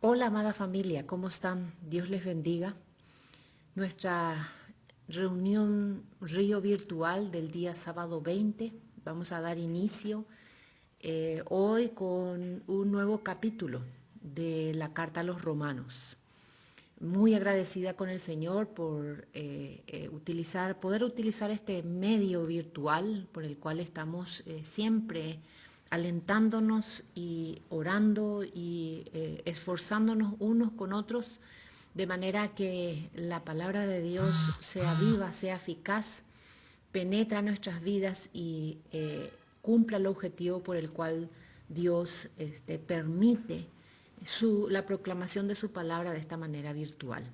Hola, amada familia, ¿cómo están? Dios les bendiga. Nuestra reunión Río virtual del día sábado 20, vamos a dar inicio hoy con un nuevo capítulo de la Carta a los Romanos. Muy agradecida con el Señor por poder utilizar este medio virtual por el cual estamos siempre alentándonos y orando y esforzándonos unos con otros de manera que la palabra de Dios sea viva, sea eficaz, penetra nuestras vidas y cumpla el objetivo por el cual Dios permite la proclamación de su palabra de esta manera virtual.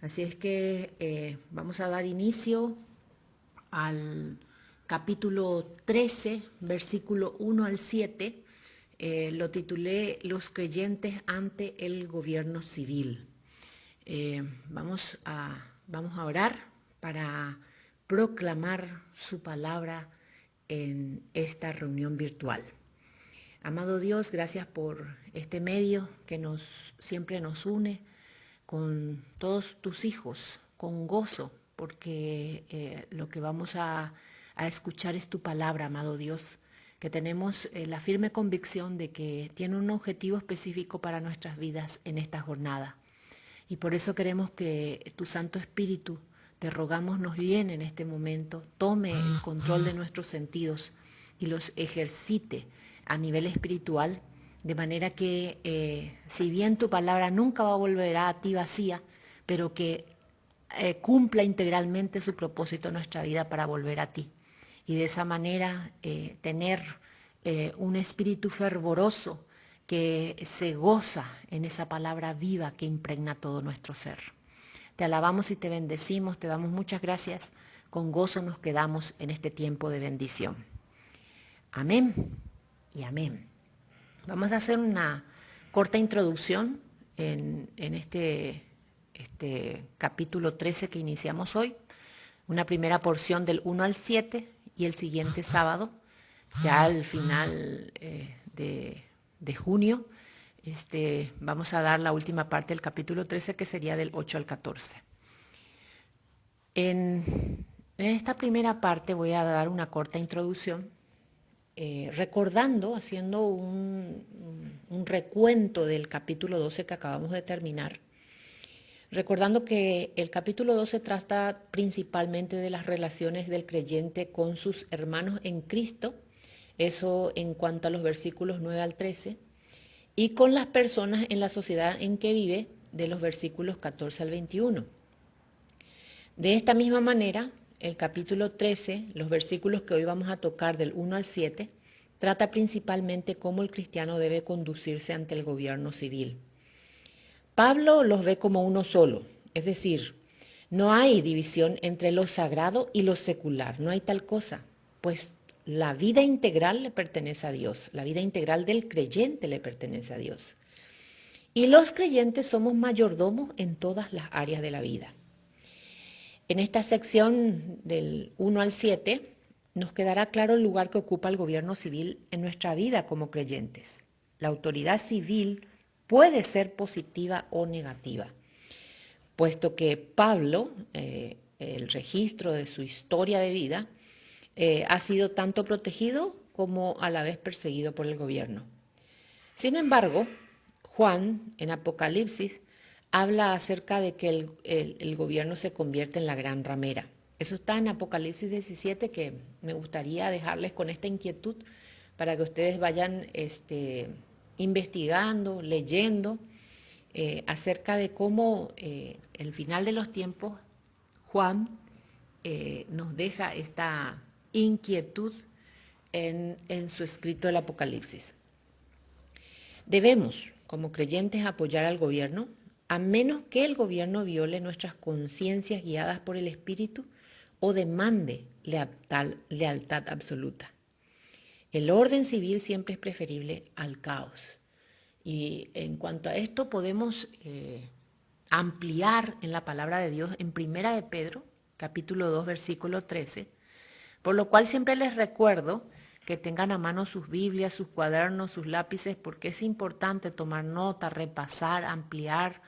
Así es que vamos a dar inicio al capítulo 13, versículo 1 al 7. Lo titulé Los creyentes ante el gobierno civil. Vamos a orar para proclamar su palabra en esta reunión virtual. Amado Dios, gracias por este medio que siempre nos une con todos tus hijos, con gozo, porque lo que vamos a escuchar es tu palabra, amado Dios, que tenemos la firme convicción de que tiene un objetivo específico para nuestras vidas en esta jornada. Y por eso queremos que tu Santo Espíritu, te rogamos, nos llene en este momento, tome el control de nuestros sentidos y los ejercite a nivel espiritual, de manera que si bien tu palabra nunca va a volver a ti vacía, pero que cumpla integralmente su propósito en nuestra vida para volver a ti. Y de esa manera tener un espíritu fervoroso que se goza en esa palabra viva que impregna todo nuestro ser. Te alabamos y te bendecimos, te damos muchas gracias. Con gozo nos quedamos en este tiempo de bendición. Amén y amén. Vamos a hacer una corta introducción en este capítulo 13 que iniciamos hoy. Una primera porción del 1 al 7 y el siguiente sábado, ya al final de junio, vamos a dar la última parte del capítulo 13 que sería del 8 al 14. En esta primera parte voy a dar una corta introducción recordando, haciendo un recuento del capítulo 12 que acabamos de terminar, recordando que el capítulo 12 trata principalmente de las relaciones del creyente con sus hermanos en Cristo, eso en cuanto a los versículos 9 al 13, y con las personas en la sociedad en que vive, de los versículos 14 al 21. De esta misma manera, el capítulo 13, los versículos que hoy vamos a tocar del 1 al 7, trata principalmente cómo el cristiano debe conducirse ante el gobierno civil. Pablo los ve como uno solo, es decir, no hay división entre lo sagrado y lo secular, no hay tal cosa, pues la vida integral le pertenece a Dios, la vida integral del creyente le pertenece a Dios. Y los creyentes somos mayordomos en todas las áreas de la vida. En esta sección del 1 al 7 nos quedará claro el lugar que ocupa el gobierno civil en nuestra vida como creyentes. La autoridad civil puede ser positiva o negativa, puesto que Pablo, el registro de su historia de vida, ha sido tanto protegido como a la vez perseguido por el gobierno. Sin embargo, Juan, en Apocalipsis, habla acerca de que el gobierno se convierte en la gran ramera. Eso está en Apocalipsis 17, que me gustaría dejarles con esta inquietud para que ustedes vayan investigando, leyendo acerca de cómo el final de los tiempos, Juan nos deja esta inquietud en su escrito del Apocalipsis. Debemos, como creyentes, apoyar al gobierno, a menos que el gobierno viole nuestras conciencias guiadas por el Espíritu o demande lealtad absoluta. El orden civil siempre es preferible al caos. Y en cuanto a esto podemos ampliar en la palabra de Dios en Primera de Pedro, capítulo 2, versículo 13, por lo cual siempre les recuerdo que tengan a mano sus Biblias, sus cuadernos, sus lápices, porque es importante tomar nota, repasar, ampliar.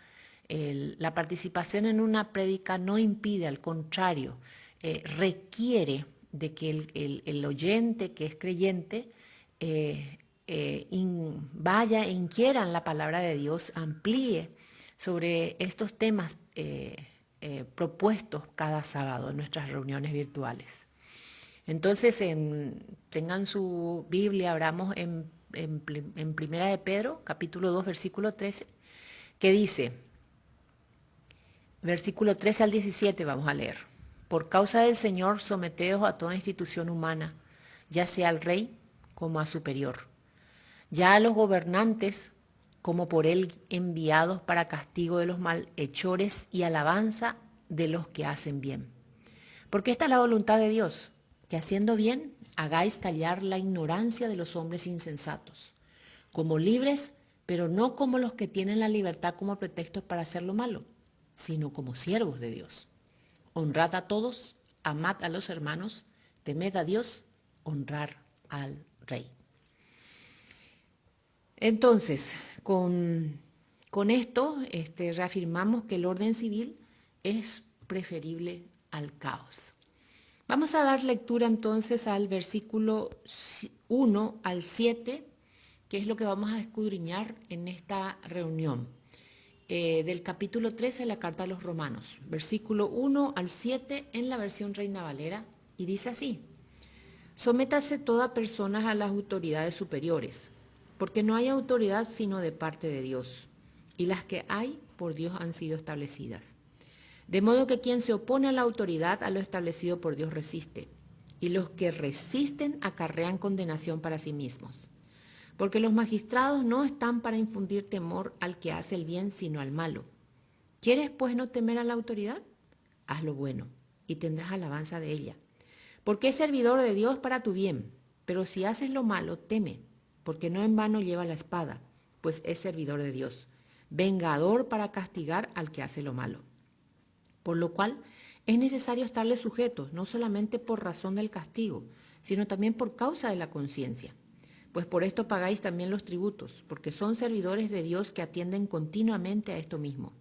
La participación en una prédica no impide, al contrario, requiere de que el oyente que es creyente vaya e inquiera en la palabra de Dios, amplíe sobre estos temas propuestos cada sábado en nuestras reuniones virtuales. Entonces, tengan su Biblia, abramos en Primera de Pedro, capítulo 2, versículo 13, que dice, versículo 13 al 17 vamos a leer. Por causa del Señor, someteos a toda institución humana, ya sea al rey como a superior, ya a los gobernantes como por él enviados para castigo de los malhechores y alabanza de los que hacen bien. Porque esta es la voluntad de Dios, que haciendo bien hagáis callar la ignorancia de los hombres insensatos, como libres, pero no como los que tienen la libertad como pretexto para hacer lo malo, sino como siervos de Dios. Honrad a todos, amad a los hermanos, temed a Dios, honrar al Rey. Entonces, con esto reafirmamos que el orden civil es preferible al caos. Vamos a dar lectura entonces al versículo 1 al 7, que es lo que vamos a escudriñar en esta reunión. Del capítulo 13 de la carta a los Romanos, versículo 1 al 7 en la versión Reina Valera, y dice así: Sométase toda persona a las autoridades superiores, porque no hay autoridad sino de parte de Dios, y las que hay por Dios han sido establecidas. De modo que quien se opone a la autoridad, a lo establecido por Dios resiste, y los que resisten acarrean condenación para sí mismos. Porque los magistrados no están para infundir temor al que hace el bien, sino al malo. ¿Quieres pues no temer a la autoridad? Haz lo bueno, y tendrás alabanza de ella. Porque es servidor de Dios para tu bien, pero si haces lo malo, teme, porque no en vano lleva la espada, pues es servidor de Dios, vengador para castigar al que hace lo malo. Por lo cual es necesario estarle sujetos, no solamente por razón del castigo, sino también por causa de la conciencia. Pues por esto pagáis también los tributos, porque son servidores de Dios que atienden continuamente a esto mismo.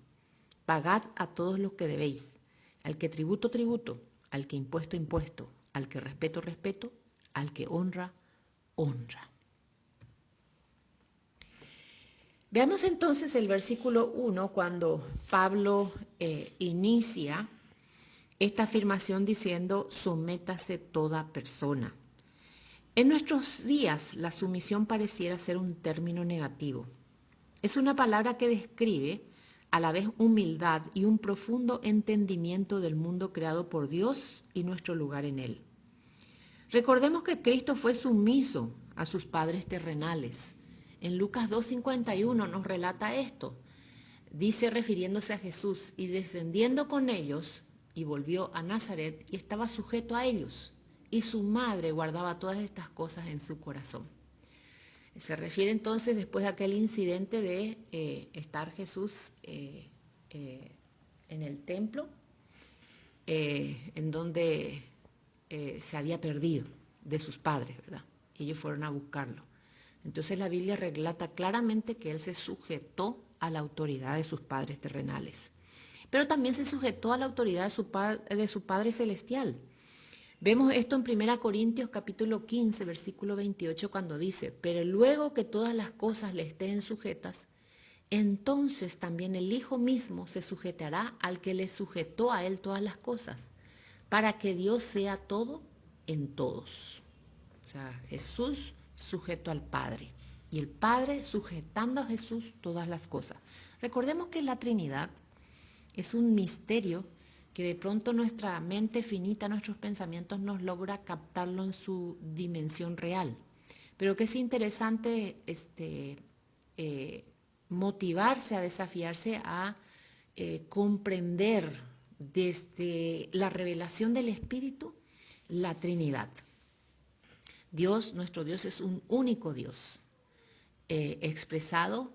Pagad a todos los que debéis, al que tributo, tributo, al que impuesto, impuesto, al que respeto, respeto, al que honra, honra. Veamos entonces el versículo 1 cuando Pablo inicia esta afirmación diciendo: sométase toda persona. En nuestros días la sumisión pareciera ser un término negativo. Es una palabra que describe a la vez humildad y un profundo entendimiento del mundo creado por Dios y nuestro lugar en él. Recordemos que Cristo fue sumiso a sus padres terrenales. En Lucas 2:51 nos relata esto. Dice, refiriéndose a Jesús: y descendiendo con ellos, y volvió a Nazaret, y estaba sujeto a ellos, y su madre guardaba todas estas cosas en su corazón. Se refiere entonces después de aquel incidente de estar Jesús en el templo, en donde se había perdido de sus padres, ¿verdad? Ellos fueron a buscarlo. Entonces la Biblia relata claramente que él se sujetó a la autoridad de sus padres terrenales, pero también se sujetó a la autoridad de su Padre Celestial. Vemos esto en 1 Corintios capítulo 15, versículo 28, cuando dice: pero luego que todas las cosas le estén sujetas, entonces también el Hijo mismo se sujetará al que le sujetó a él todas las cosas, para que Dios sea todo en todos. O sea, Jesús sujeto al Padre y el Padre sujetando a Jesús todas las cosas. Recordemos que la Trinidad es un misterio que de pronto nuestra mente finita, nuestros pensamientos nos logra captarlo en su dimensión real. Pero que es interesante motivarse, a desafiarse a comprender desde la revelación del Espíritu la Trinidad. Dios, nuestro Dios, es un único Dios, expresado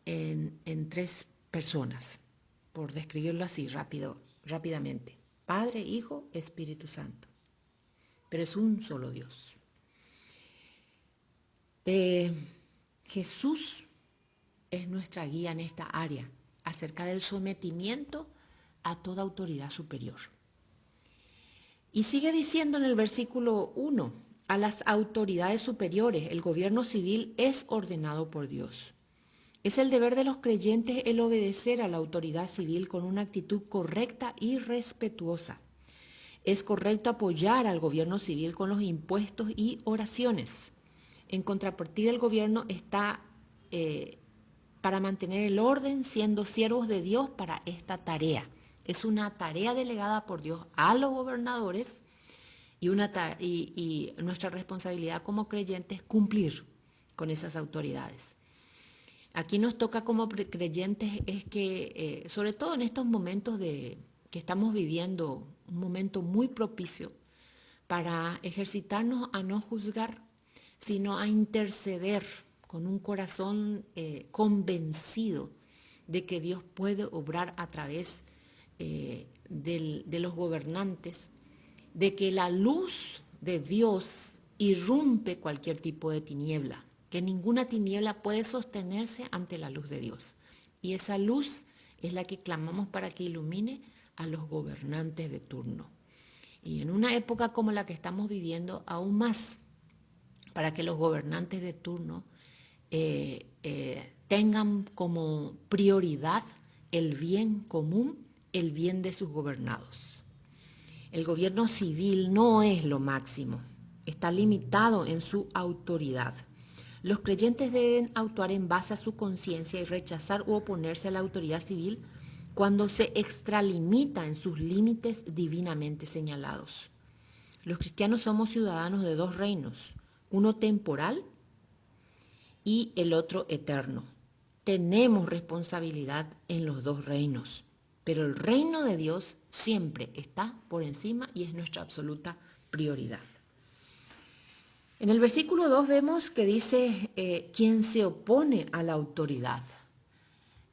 en tres personas, por describirlo así rápidamente: Padre, Hijo, Espíritu Santo. Pero es un solo Dios. Jesús es nuestra guía en esta área, acerca del sometimiento a toda autoridad superior. Y sigue diciendo en el versículo 1, a las autoridades superiores, el gobierno civil es ordenado por Dios. Es el deber de los creyentes el obedecer a la autoridad civil con una actitud correcta y respetuosa. Es correcto apoyar al gobierno civil con los impuestos y oraciones. En contrapartida, el gobierno está para mantener el orden, siendo siervos de Dios para esta tarea. Es una tarea delegada por Dios a los gobernadores y nuestra responsabilidad como creyentes es cumplir con esas autoridades. Aquí nos toca como creyentes es que, sobre todo en estos momentos que estamos viviendo, un momento muy propicio para ejercitarnos a no juzgar, sino a interceder con un corazón convencido de que Dios puede obrar a través de los gobernantes, de que la luz de Dios irrumpe cualquier tipo de tiniebla, que ninguna tiniebla puede sostenerse ante la luz de Dios. Y esa luz es la que clamamos para que ilumine a los gobernantes de turno. Y en una época como la que estamos viviendo, aún más, para que los gobernantes de turno tengan como prioridad el bien común, el bien de sus gobernados. El gobierno civil no es lo máximo, está limitado en su autoridad. Los creyentes deben actuar en base a su conciencia y rechazar u oponerse a la autoridad civil cuando se extralimita en sus límites divinamente señalados. Los cristianos somos ciudadanos de dos reinos, uno temporal y el otro eterno. Tenemos responsabilidad en los dos reinos, pero el reino de Dios siempre está por encima y es nuestra absoluta prioridad. En el versículo 2 vemos que dice quien se opone a la autoridad.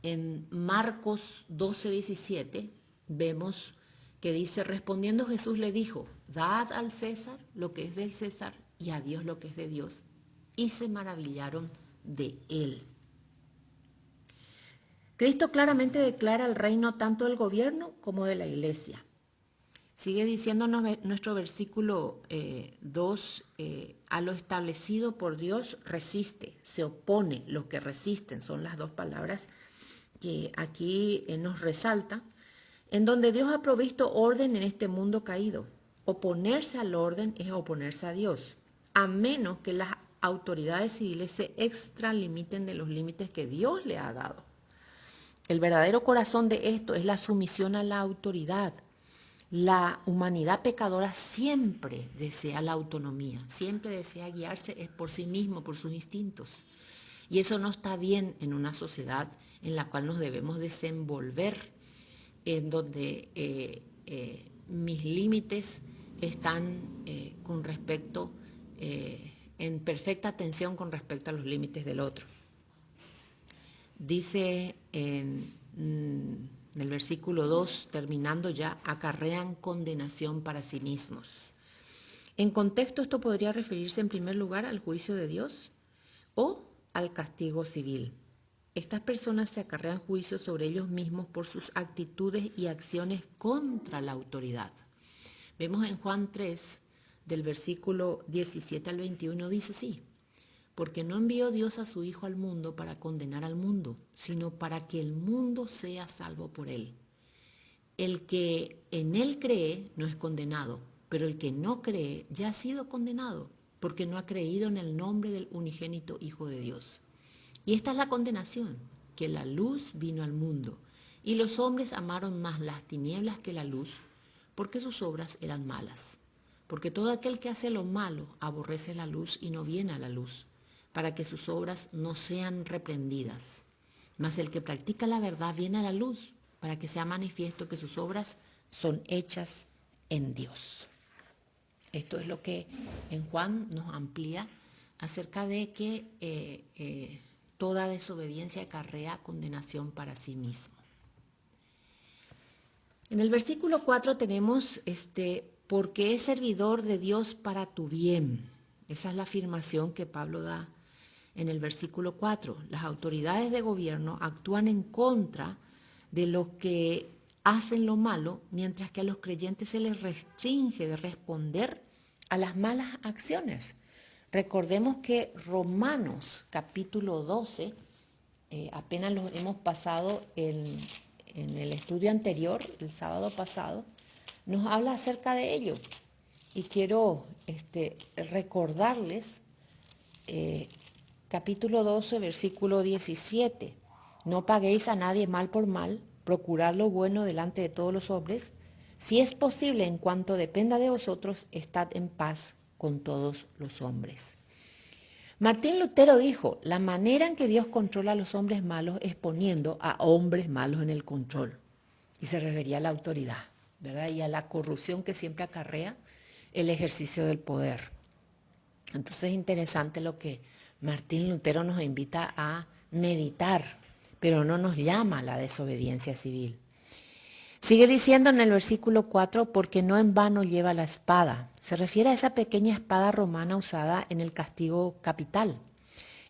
En Marcos 12:17 vemos que dice, respondiendo Jesús le dijo, dad al César lo que es del César y a Dios lo que es de Dios. Y se maravillaron de él. Cristo claramente declara el reino tanto del gobierno como de la iglesia. Sigue diciéndonos nuestro versículo 2, a lo establecido por Dios resiste, se opone, los que resisten, son las dos palabras que aquí nos resalta, en donde Dios ha provisto orden en este mundo caído. Oponerse al orden es oponerse a Dios, a menos que las autoridades civiles se extralimiten de los límites que Dios le ha dado. El verdadero corazón de esto es la sumisión a la autoridad. La humanidad pecadora siempre desea la autonomía, siempre desea guiarse por sí mismo, por sus instintos. Y eso no está bien en una sociedad en la cual nos debemos desenvolver, en donde mis límites están en perfecta tensión con respecto a los límites del otro. Dice en el versículo 2, terminando ya, acarrean condenación para sí mismos. En contexto, esto podría referirse en primer lugar al juicio de Dios o al castigo civil. Estas personas se acarrean juicio sobre ellos mismos por sus actitudes y acciones contra la autoridad. Vemos en Juan 3, del versículo 17 al 21, dice así, porque no envió Dios a su Hijo al mundo para condenar al mundo, sino para que el mundo sea salvo por él. El que en él cree no es condenado, pero el que no cree ya ha sido condenado, porque no ha creído en el nombre del unigénito Hijo de Dios. Y esta es la condenación, que la luz vino al mundo, y los hombres amaron más las tinieblas que la luz, porque sus obras eran malas. Porque todo aquel que hace lo malo aborrece la luz y no viene a la luz, para que sus obras no sean reprendidas. Mas el que practica la verdad viene a la luz, para que sea manifiesto que sus obras son hechas en Dios. Esto es lo que en Juan nos amplía acerca de que toda desobediencia acarrea condenación para sí mismo. En el versículo 4 tenemos porque es servidor de Dios para tu bien. Esa es la afirmación que Pablo da en el versículo 4. Las autoridades de gobierno actúan en contra de los que hacen lo malo, mientras que a los creyentes se les restringe de responder a las malas acciones. Recordemos que Romanos capítulo 12, apenas lo hemos pasado en el estudio anterior, el sábado pasado, nos habla acerca de ello. Y quiero recordarles capítulo 12, versículo 17. No paguéis a nadie mal por mal, procurad lo bueno delante de todos los hombres. Si es posible, en cuanto dependa de vosotros, estad en paz con todos los hombres. Martín Lutero dijo, la manera en que Dios controla a los hombres malos es poniendo a hombres malos en el control. Y se refería a la autoridad, ¿verdad? Y a la corrupción que siempre acarrea el ejercicio del poder. Entonces es interesante lo que Martín Lutero nos invita a meditar, pero no nos llama a la desobediencia civil. Sigue diciendo en el versículo 4, porque no en vano lleva la espada. Se refiere a esa pequeña espada romana usada en el castigo capital.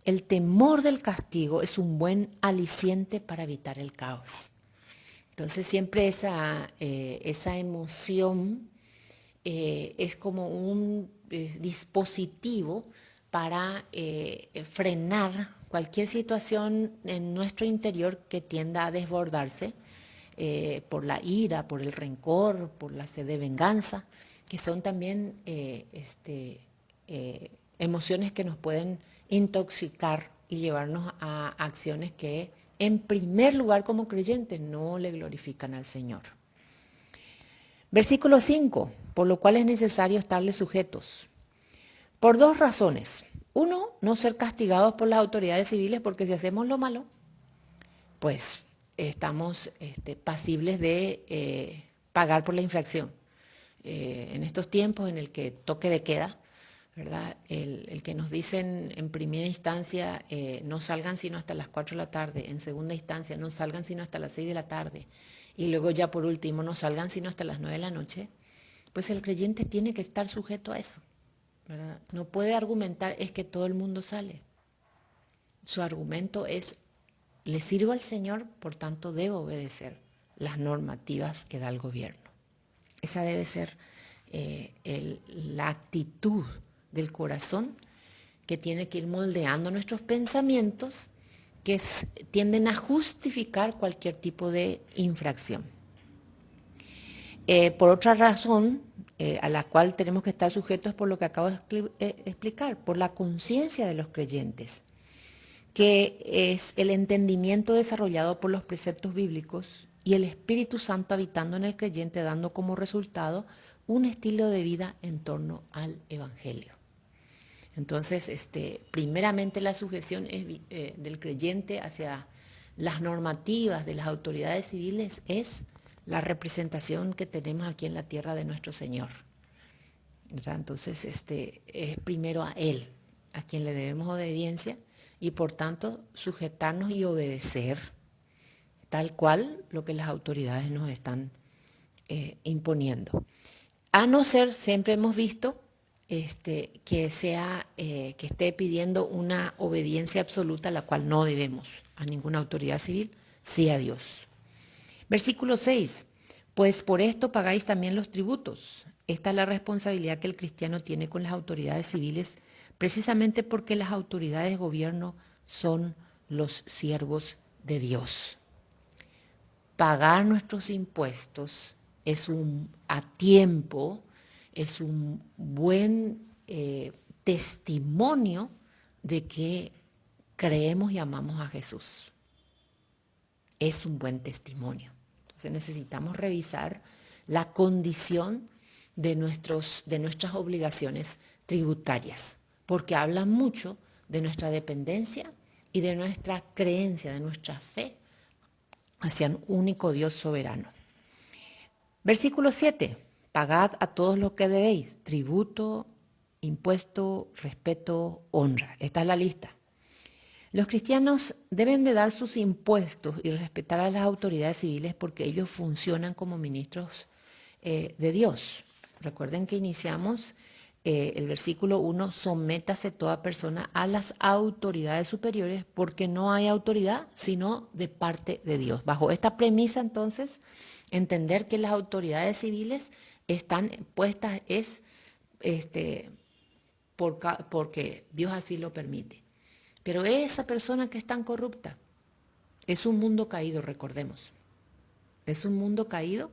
El temor del castigo es un buen aliciente para evitar el caos. Entonces siempre esa emoción es como un dispositivo para frenar cualquier situación en nuestro interior que tienda a desbordarse por la ira, por el rencor, por la sed de venganza, que son también emociones que nos pueden intoxicar y llevarnos a acciones que en primer lugar como creyentes no le glorifican al Señor. Versículo 5, por lo cual es necesario estarles sujetos. Por dos razones. Uno, no ser castigados por las autoridades civiles, porque si hacemos lo malo, pues estamos pasibles de pagar por la infracción. En estos tiempos en el que toque de queda, ¿verdad? El que nos dicen en primera instancia no salgan sino hasta las 4 de la tarde, en segunda instancia no salgan sino hasta las 6 de la tarde, y luego ya por último no salgan sino hasta las 9 de la noche, pues el creyente tiene que estar sujeto a eso, ¿verdad? No puede argumentar es que todo el mundo sale. Su argumento es, le sirvo al Señor, por tanto debo obedecer las normativas que da el gobierno. Esa debe ser la actitud del corazón que tiene que ir moldeando nuestros pensamientos que tienden a justificar cualquier tipo de infracción. Por otra razón, a la cual tenemos que estar sujetos por lo que acabo de explicar, por la conciencia de los creyentes, que es el entendimiento desarrollado por los preceptos bíblicos y el Espíritu Santo habitando en el creyente, dando como resultado un estilo de vida en torno al Evangelio. Entonces, primeramente la sujeción del creyente hacia las normativas de las autoridades civiles es la representación que tenemos aquí en la tierra de nuestro Señor, ¿verdad? Entonces, es primero a Él, a quien le debemos obediencia y por tanto sujetarnos y obedecer tal cual lo que las autoridades nos están imponiendo. A no ser, siempre hemos visto, que esté pidiendo una obediencia absoluta, la cual no debemos a ninguna autoridad civil, sí a Dios. Versículo 6, pues por esto pagáis también los tributos. Esta es la responsabilidad que el cristiano tiene con las autoridades civiles, precisamente porque las autoridades de gobierno son los siervos de Dios. Pagar nuestros impuestos es a tiempo, es un buen testimonio de que creemos y amamos a Jesús. Es un buen testimonio. Entonces necesitamos revisar la condición de nuestras obligaciones tributarias, porque habla mucho de nuestra dependencia y de nuestra creencia, de nuestra fe hacia un único Dios soberano. Versículo 7. Pagad a todos lo que debéis, tributo, impuesto, respeto, honra. Esta es la lista. Los cristianos deben de dar sus impuestos y respetar a las autoridades civiles porque ellos funcionan como ministros de Dios. Recuerden que iniciamos el versículo 1, sométase toda persona a las autoridades superiores, porque no hay autoridad sino de parte de Dios. Bajo esta premisa, entonces, entender que las autoridades civiles están puestas porque Dios así lo permite. Pero esa persona que es tan corrupta, es un mundo caído, recordemos. Es un mundo caído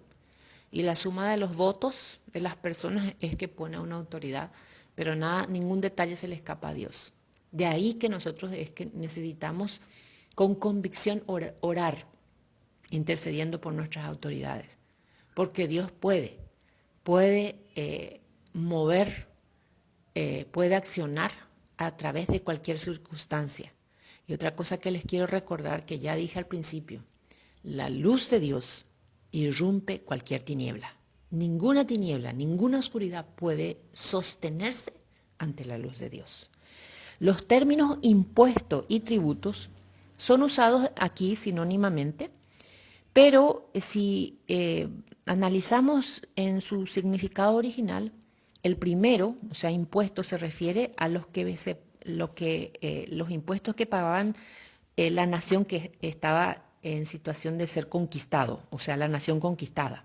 y la suma de los votos de las personas es que pone a una autoridad, pero nada, ningún detalle se le escapa a Dios. De ahí que nosotros es que necesitamos con convicción orar, intercediendo por nuestras autoridades, porque Dios puede mover, puede accionar a través de cualquier circunstancia. Y otra cosa que les quiero recordar, que ya dije al principio, la luz de Dios irrumpe cualquier tiniebla. Ninguna tiniebla, ninguna oscuridad puede sostenerse ante la luz de Dios. Los términos impuesto y tributos son usados aquí sinónimamente, pero si analizamos en su significado original, el primero, o sea, impuesto, se refiere a los impuestos que pagaban la nación que estaba en situación de ser conquistado, o sea, la nación conquistada.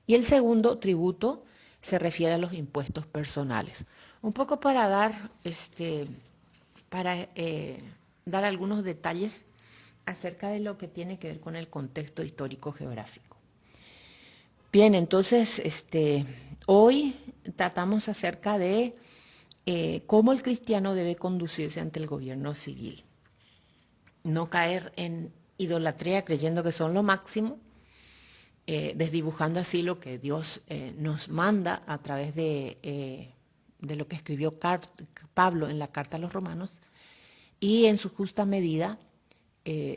Y el segundo, tributo, se refiere a los impuestos personales. Un poco para dar algunos detalles acerca de lo que tiene que ver con el contexto histórico geográfico. Bien, entonces, hoy tratamos acerca de cómo el cristiano debe conducirse ante el gobierno civil. No caer en idolatría creyendo que son lo máximo, desdibujando así lo que Dios nos manda a través de lo que escribió Pablo en la carta a los Romanos, y en su justa medida,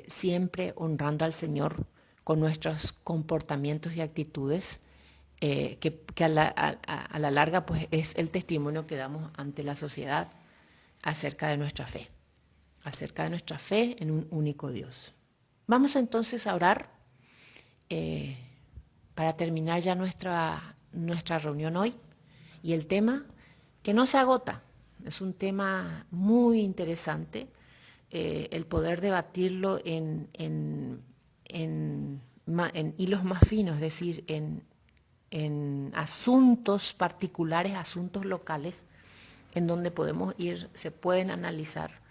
siempre honrando al Señor con nuestros comportamientos y actitudes, que a la larga pues, es el testimonio que damos ante la sociedad acerca de nuestra fe en un único Dios. Vamos entonces a orar para terminar ya nuestra reunión hoy. Y el tema que no se agota, es un tema muy interesante, el poder debatirlo en hilos más finos, es decir, en asuntos particulares, asuntos locales, en donde se pueden analizar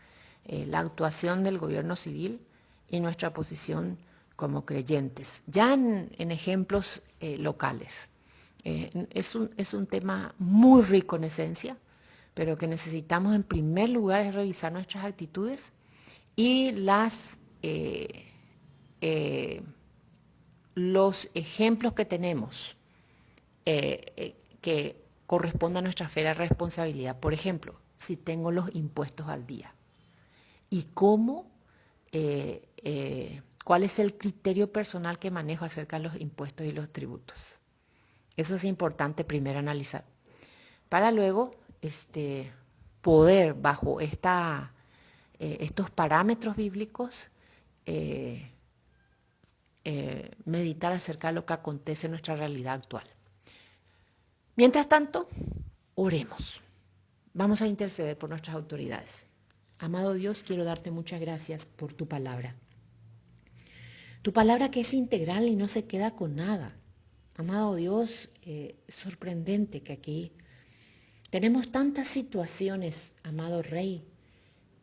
la actuación del gobierno civil y nuestra posición como creyentes, ya en ejemplos locales. Es un tema muy rico en esencia, pero que necesitamos en primer lugar revisar nuestras actitudes y los ejemplos que tenemos que corresponde a nuestra esfera de responsabilidad. Por ejemplo, si tengo los impuestos al día y cuál es el criterio personal que manejo acerca de los impuestos y los tributos. Eso es importante primero analizar, para luego poder bajo estos parámetros bíblicos meditar acerca de lo que acontece en nuestra realidad actual. Mientras tanto, oremos. Vamos a interceder por nuestras autoridades. Amado Dios, quiero darte muchas gracias por tu palabra. Tu palabra que es integral y no se queda con nada. Amado Dios, es sorprendente que aquí tenemos tantas situaciones, amado Rey,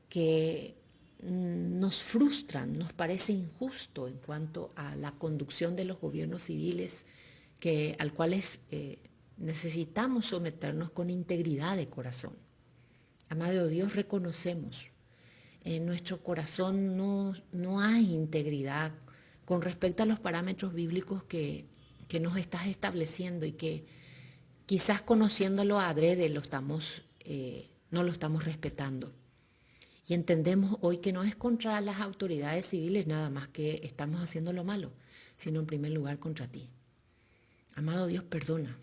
que nos frustran, nos parece injusto en cuanto a la conducción de los gobiernos civiles al cuales necesitamos someternos con integridad de corazón. Amado Dios, reconocemos, en nuestro corazón no hay integridad con respecto a los parámetros bíblicos que nos estás estableciendo y que quizás conociéndolo adrede no lo estamos respetando. Y entendemos hoy que no es contra las autoridades civiles nada más que estamos haciendo lo malo, sino en primer lugar contra ti. Amado Dios, perdona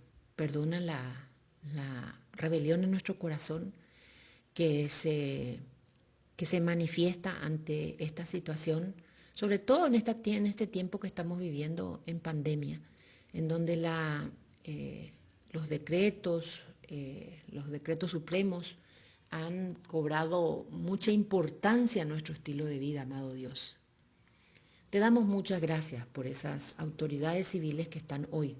la rebelión en nuestro corazón que se manifiesta ante esta situación, sobre todo en este tiempo que estamos viviendo en pandemia, en donde los decretos, los decretos supremos han cobrado mucha importancia a nuestro estilo de vida, amado Dios. Te damos muchas gracias por esas autoridades civiles que están hoy,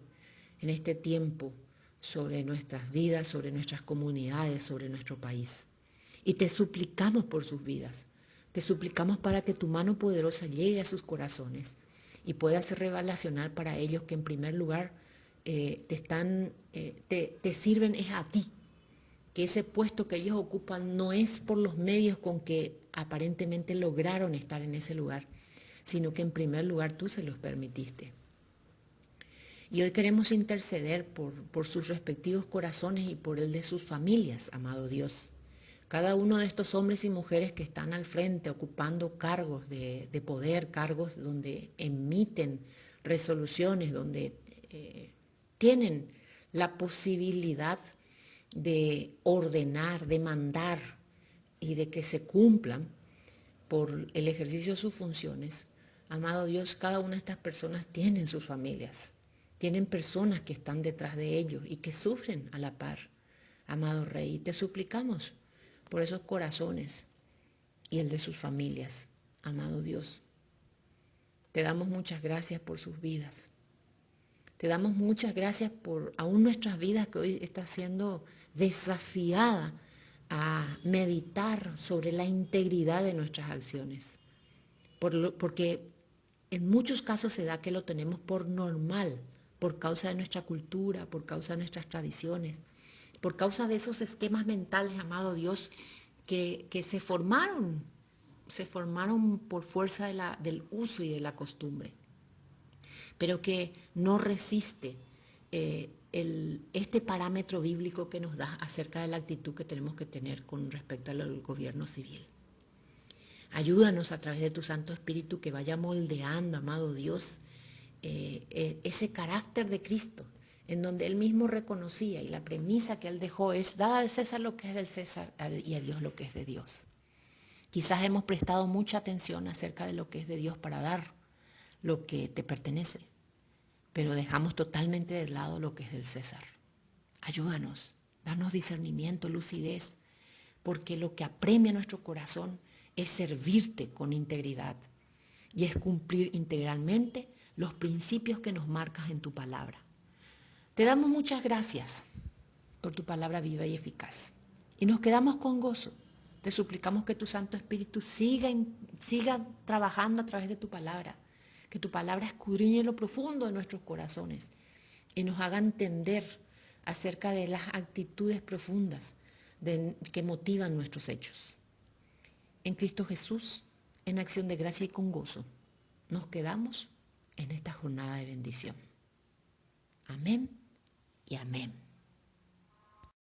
en este tiempo, sobre nuestras vidas, sobre nuestras comunidades, sobre nuestro país. Y te suplicamos por sus vidas. Te suplicamos para que tu mano poderosa llegue a sus corazones y pueda ser revelacionar para ellos que en primer lugar te sirven es a ti. Que ese puesto que ellos ocupan no es por los medios con que aparentemente lograron estar en ese lugar, sino que en primer lugar tú se los permitiste. Y hoy queremos interceder por sus respectivos corazones y por el de sus familias, amado Dios. Cada uno de estos hombres y mujeres que están al frente ocupando cargos de poder, cargos donde emiten resoluciones, donde tienen la posibilidad de ordenar, de mandar y de que se cumplan por el ejercicio de sus funciones. Amado Dios, cada una de estas personas tienen sus familias, tienen personas que están detrás de ellos y que sufren a la par. Amado Rey, te suplicamos por esos corazones y el de sus familias, amado Dios. Te damos muchas gracias por sus vidas. Te damos muchas gracias por aún nuestras vidas que hoy está siendo desafiada a meditar sobre la integridad de nuestras acciones. Porque en muchos casos se da que lo tenemos por normal, por causa de nuestra cultura, por causa de nuestras tradiciones, por causa de esos esquemas mentales, amado Dios, que se formaron por fuerza del uso y de la costumbre, pero que no resiste este parámetro bíblico que nos da acerca de la actitud que tenemos que tener con respecto al gobierno civil. Ayúdanos a través de tu Santo Espíritu que vaya moldeando, amado Dios, ese carácter de Cristo, en donde Él mismo reconocía, y la premisa que Él dejó es dar al César lo que es del César y a Dios lo que es de Dios. Quizás hemos prestado mucha atención acerca de lo que es de Dios para dar lo que te pertenece, pero dejamos totalmente de lado lo que es del César. Ayúdanos, danos discernimiento, lucidez, porque lo que apremia nuestro corazón es servirte con integridad y es cumplir integralmente los principios que nos marcas en tu palabra. Te damos muchas gracias por tu palabra viva y eficaz y nos quedamos con gozo. Te suplicamos que tu Santo Espíritu siga trabajando a través de tu palabra, que tu palabra escudriñe lo profundo de nuestros corazones y nos haga entender acerca de las actitudes profundas que motivan nuestros hechos. En Cristo Jesús, en acción de gracia y con gozo, nos quedamos en esta jornada de bendición. Amén y amén.